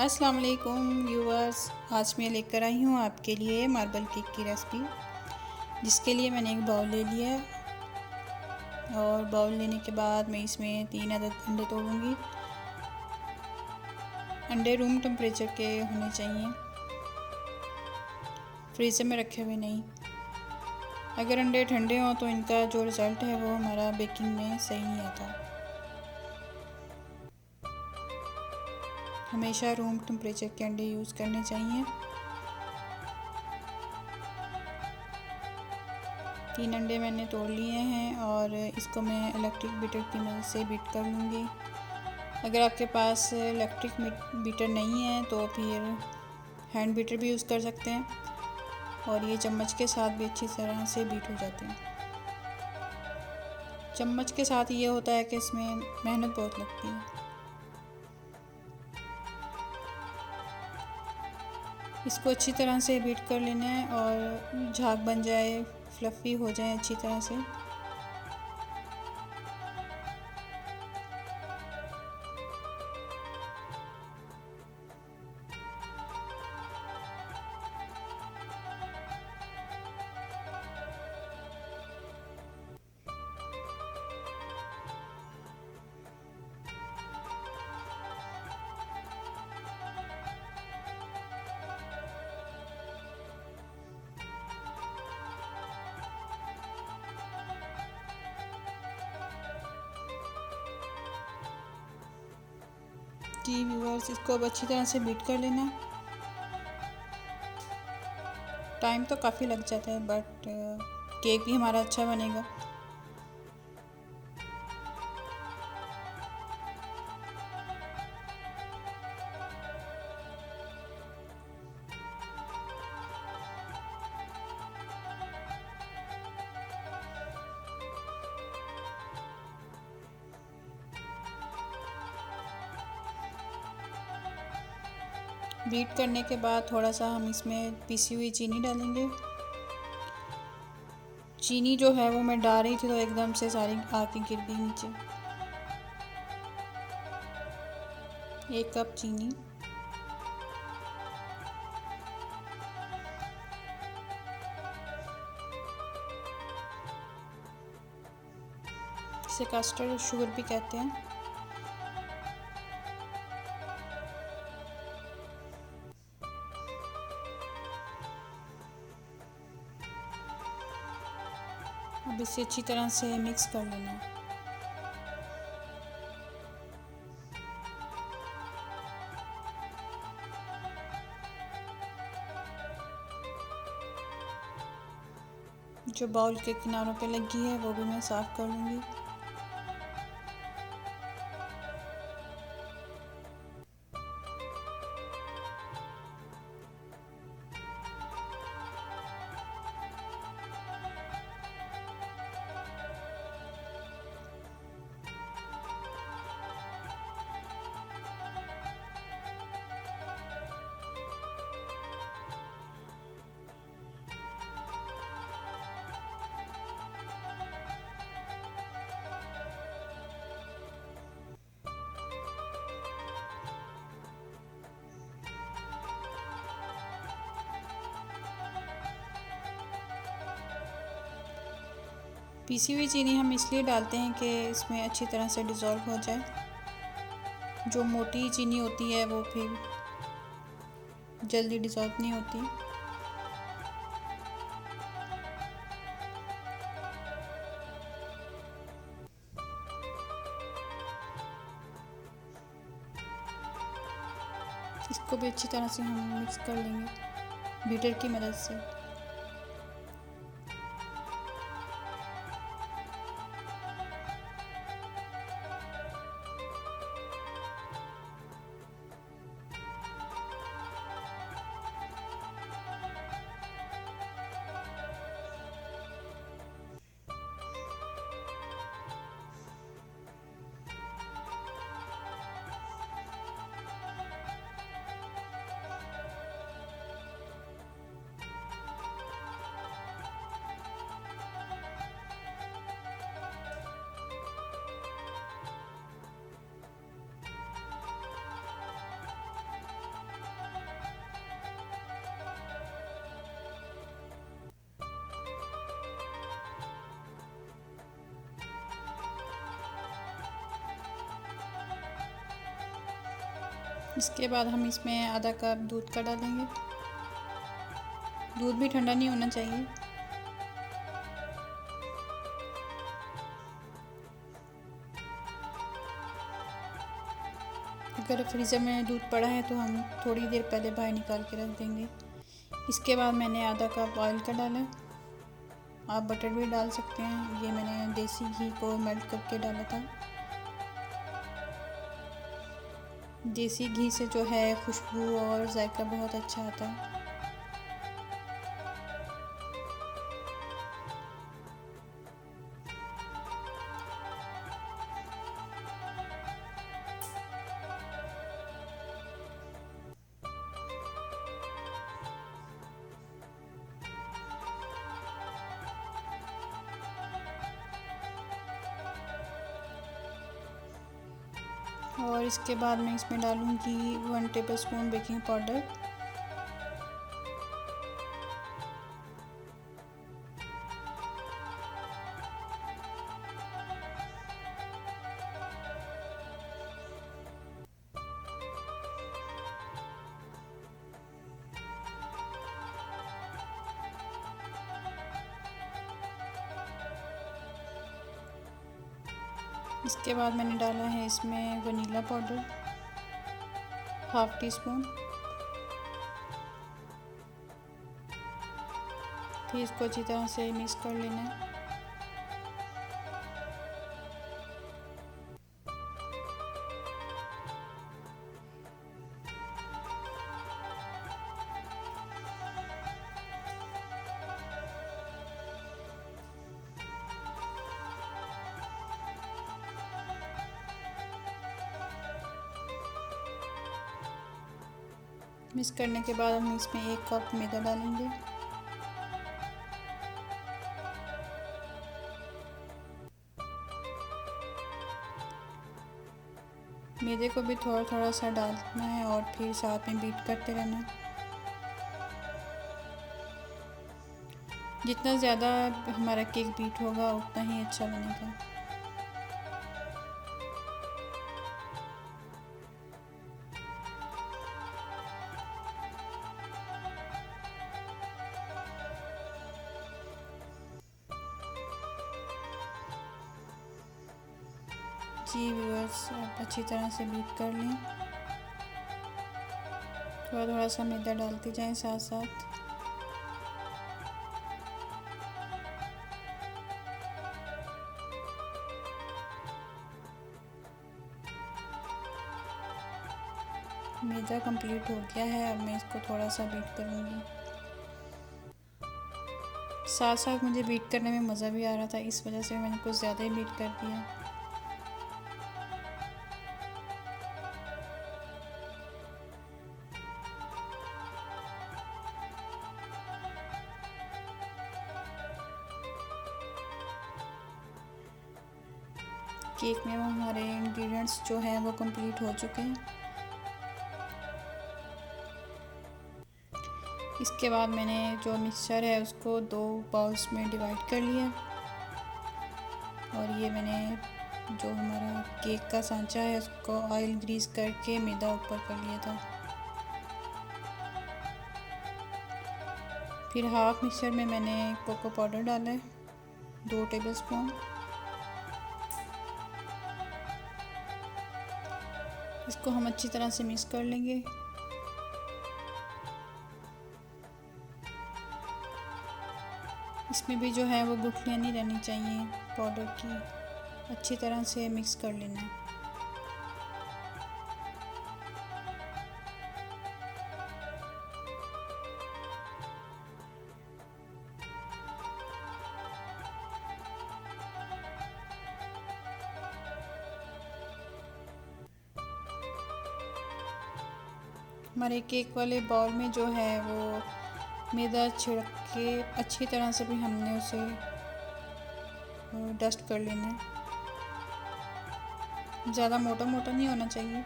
अस्सलाम वालेकुम व्यूअर्स। आज मैं लेकर आई हूँ आपके लिए मार्बल केक की रेसिपी, जिसके लिए मैंने एक बाउल ले लिया है और बाउल लेने के बाद मैं इसमें 3 अदद अंडे तोड़ूंगी। अंडे रूम टेम्परेचर के होने चाहिए, फ्रीज़र में रखे हुए नहीं। अगर अंडे ठंडे हों तो इनका जो रिज़ल्ट है वो हमारा बेकिंग में सही नहीं आता। हमेशा रूम टेम्परेचर के अंडे यूज़ करने चाहिए। 3 अंडे मैंने तोड़ लिए हैं और इसको मैं इलेक्ट्रिक बीटर की मदद से बीट कर लूँगी। अगर आपके पास इलेक्ट्रिक बीटर नहीं है तो फिर हैंड बीटर भी यूज़ कर सकते हैं और ये चम्मच के साथ भी अच्छी तरह से बीट हो जाते हैं। चम्मच के साथ ये होता है कि इसमें मेहनत बहुत लगती है। इसको अच्छी तरह से बीट कर लेना है और झाग बन जाए, फ्लफ़ी हो जाए अच्छी तरह से। जी व्यूअर्स, इसको अब अच्छी तरह से बीट कर लेना। टाइम तो काफ़ी लग जाता है बट केक भी हमारा अच्छा बनेगा। बीट करने के बाद थोड़ा सा हम इसमें पिसी हुई चीनी डालेंगे। चीनी जो है वो मैं डाल रही थी तो एकदम से सारी आके गिर गई नीचे। 1 कप चीनी, इसे कस्टर्ड शुगर भी कहते हैं। अब इसे अच्छी तरह से मिक्स कर लेना है। जो बाउल के किनारों पे लगी है वो भी मैं साफ़ कर लूँगी। पिसी हुई चीनी हम इसलिए डालते हैं कि इसमें अच्छी तरह से डिज़ोल्व हो जाए। जो मोटी चीनी होती है वो फिर जल्दी डिज़ोल्व नहीं होती। इसको भी अच्छी तरह से हम मिक्स कर लेंगे बीटर की मदद से। इसके बाद हम इसमें आधा कप दूध का डालेंगे। दूध भी ठंडा नहीं होना चाहिए। अगर फ्रीज़र में दूध पड़ा है तो हम थोड़ी देर पहले बाहर निकाल के रख देंगे। इसके बाद मैंने आधा कप ऑयल का डाला। आप बटर भी डाल सकते हैं, ये मैंने देसी घी को मेल्ट करके डाला था। देसी घी से जो है खुशबू और जायका बहुत अच्छा आता है। और इसके बाद मैं इसमें डालूँगी 1 टेबलस्पून बेकिंग पाउडर। इसके बाद मैंने डाला है इसमें वनीला पाउडर 1/2 टीस्पून। फिर इसको अच्छी तरह से मिक्स कर लेना है। मिक्स करने के बाद हम इसमें 1 कप मैदा डालेंगे। मैदे को भी थोड़ा थोड़ा सा डालना है और फिर साथ में बीट करते रहना है। जितना ज़्यादा हमारा केक बीट होगा उतना ही अच्छा बनेगा। जी व्यूअर्स, आप अच्छी तरह से बीट कर लें। थोड़ा थोड़ा सा मैदा डालते जाएं साथ साथ। मैदा कंप्लीट हो गया है। अब मैं इसको थोड़ा सा बीट करूँगी। साथ साथ मुझे बीट करने में मज़ा भी आ रहा था, इस वजह से मैंने कुछ ज़्यादा ही बीट कर दिया। केक में वो हमारे इंग्रेडिएंट्स जो हैं वो कंप्लीट हो चुके हैं। इसके बाद मैंने जो मिक्सचर है उसको 2 बाउल्स में डिवाइड कर लिया। और ये मैंने जो हमारा केक का सांचा है उसको ऑयल ग्रीस करके मैदा ऊपर कर लिया था। फिर हाफ मिक्सचर में मैंने कोको पाउडर डाला है 2 टेबलस्पून। इसको हम अच्छी तरह से मिक्स कर लेंगे। इसमें भी जो है वो गुठलियाँ नहीं रहनी चाहिए पाउडर की। अच्छी तरह से मिक्स कर लेना है। हमारे केक वाले बाउल में जो है वो मैदा छिड़क के अच्छी तरह से भी हमने उसे डस्ट कर लेना है। ज़्यादा मोटा मोटा नहीं होना चाहिए,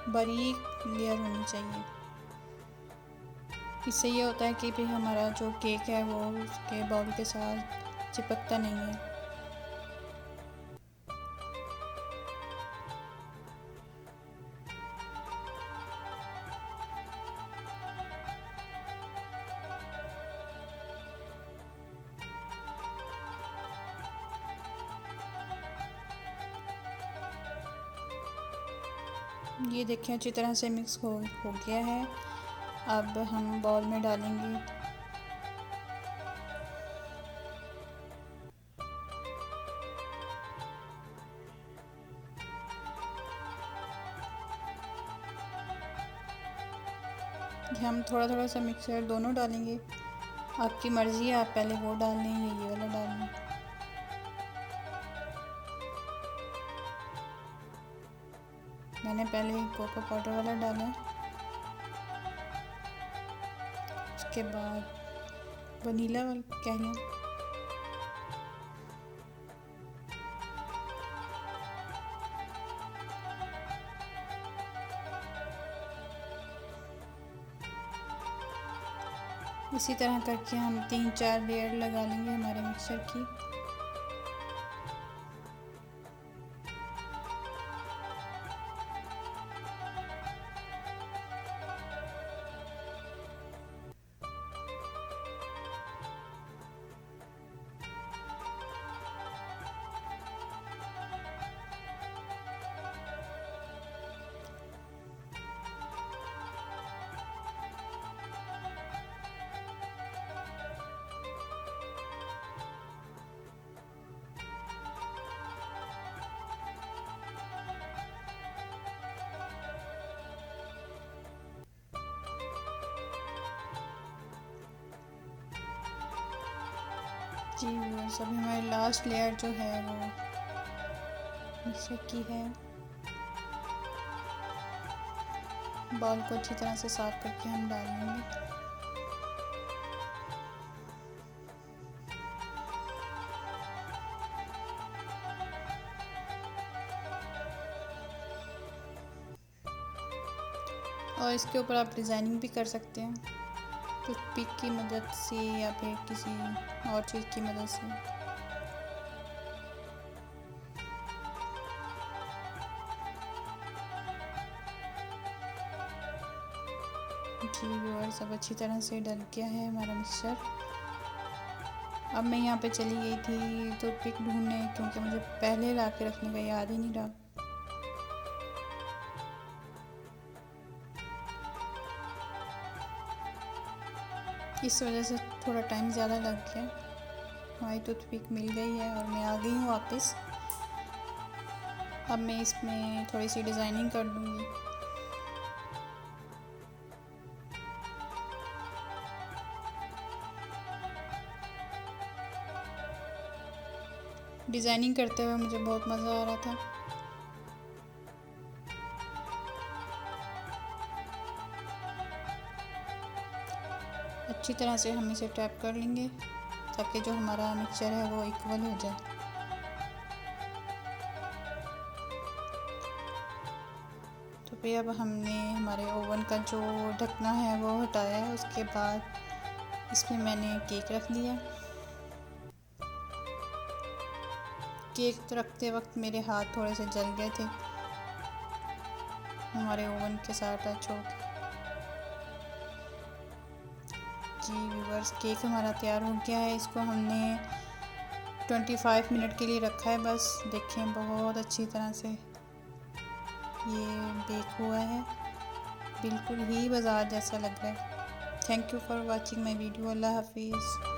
बारीक लेयर होनी चाहिए। इससे ये होता है कि भी हमारा जो केक है वो उसके बाउल के साथ चिपकता नहीं है। ये देखिए अच्छी तरह से मिक्स हो गया है। अब हम बाउल में डालेंगे। हम थोड़ा थोड़ा सा मिक्सर दोनों डालेंगे, आपकी मर्ज़ी है, आप पहले वो डाल लें या ये वाला डाल लें। मैंने पहले कोको पाउडर वाला डाला, उसके बाद वनीला वाला कह लें। इसी तरह करके हम 3-4 लेयर लगा लेंगे हमारे मिक्सचर की। जी व्यूअर्स, अभी हमारी लास्ट लेयर जो है वो मिक्सचर की है। बाउल को अच्छी तरह से साफ करके हम डाल लेंगे। और इसके ऊपर आप डिज़ाइनिंग भी कर सकते हैं टूथपिक की मदद से या फिर किसी और चीज़ की मदद से। जी व्यूअर्स, अब अच्छी तरह से डल गया है हमारा मिक्सचर। अब मैं यहाँ पे चली गई थी टूथपिक ढूंढने, क्योंकि मुझे पहले ला के रखने का याद ही नहीं रहा। इस वजह से थोड़ा टाइम ज़्यादा लग गया। हमारी टूथपिक मिल गई है और मैं आ गई हूँ वापस। अब मैं इसमें थोड़ी सी डिज़ाइनिंग कर दूँगी। डिज़ाइनिंग करते हुए मुझे बहुत मज़ा आ रहा था। अच्छी तरह से हम इसे टैप कर लेंगे ताकि जो हमारा मिक्सचर है वो इक्वल हो जाए। तो फिर अब हमने हमारे ओवन का जो ढकना है वो हटाया है। उसके बाद इसमें मैंने केक रख दिया। केक रखते वक्त मेरे हाथ थोड़े से जल गए थे हमारे ओवन के साथ टच हो के। जी व्यूअर्स, केक हमारा तैयार हो गया है। इसको हमने 25 मिनट के लिए रखा है बस। देखें बहुत अच्छी तरह से ये बेक हुआ है, बिल्कुल ही बाज़ार जैसा लग रहा है। Thank you for watching my video. अल्लाह हाफिज़।